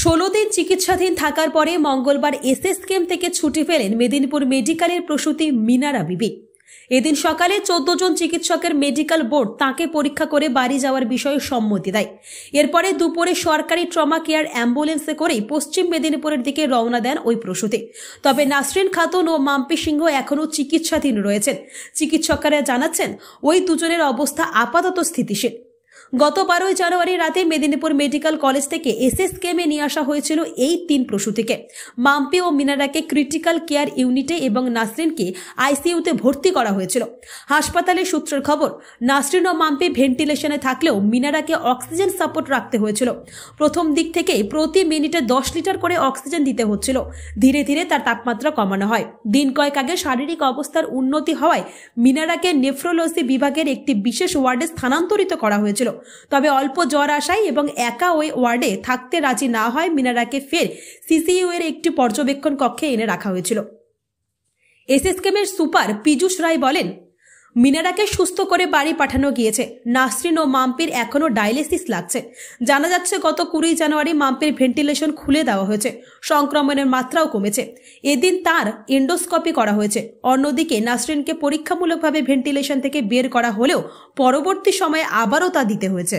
16 দিন চিকিৎসাধীন থাকার পরে মঙ্গলবার এসএসকেএম থেকে ছুটি পেলেন মেদিনীপুর মেডিকেলের প্রসূতি মিনারা বিবি। এদিন সকালে 14 জন চিকিৎসকের মেডিকেল বোর্ড তাকে পরীক্ষা করে বাড়ি যাওয়ার বিষয়ে সম্মতি দেয়। এরপরে দুপুরে সরকারি ট্রমা কেয়ার অ্যাম্বুলেন্সে করেই পশ্চিম মেদিনীপুরের দিকে রওনা দেন ওই প্রসূতি। তবে নাসরিন খাতুন ও মাম্পি সিংহ এখনও চিকিৎসাধীন রয়েছেন। চিকিৎসকরা জানাচ্ছেন ওই দুজনের অবস্থা আপাতত স্থিতিশীল। গত 12 জানুয়ারি রাতে মেদিনীপুর মেডিকেল কলেজ থেকে এসএসকেএমে নিয়ে আসা হয়েছিল এই 3 প্রসূতিকে। মাম্পি ও মিনারাকে ক্রিটিক্যাল কেয়ার ইউনিটে এবং নাসরিনকে আইসিইউতে ভর্তি করা হয়েছিল। হাসপাতালের সূত্রের খবর, নাসরিন ও মাম্পি ভেন্টিলেশনে থাকলেও মিনারাকে অক্সিজেন সাপোর্ট রাখতে হয়েছিল। প্রথম দিক থেকেই প্রতি মিনিটে 10 লিটার করে অক্সিজেন দিতে হচ্ছিল। ধীরে ধীরে তার তাপমাত্রা কমানো হয়। দিন কয়েক আগে শারীরিক অবস্থার উন্নতি হওয়ায় মিনারাকে নেফ্রোলজি বিভাগের একটি বিশেষ ওয়ার্ডে স্থানান্তরিত করা হয়েছিল। তবে অল্প জ্বর আসায় এবং একা ওই ওয়ার্ডে থাকতে রাজি না হয় মিনারাকে ফের সিসিইউ এর একটি পর্যবেক্ষণ কক্ষে এনে রাখা হয়েছিল। এসএসকেএমের সুপার পীযূষ রায় বলেন, মিনারাকে সুস্থ করে বাড়ি পাঠানো গিয়েছে। নাসরিন ও মাম্পির এখনো ডায়ালিসিস লাগছে। জানা যাচ্ছে গত 20 জানুয়ারি মাম্পির ভেন্টিলেশন খুলে দেওয়া হয়েছে। সংক্রমণের মাত্রাও কমেছে। এদিন তার এন্ডোস্কোপি করা হয়েছে। অন্যদিকে নাসরিনকে পরীক্ষামূলকভাবে ভেন্টিলেশন থেকে বের করা হলেও পরবর্তী সময়ে আবারও তা দিতে হয়েছে।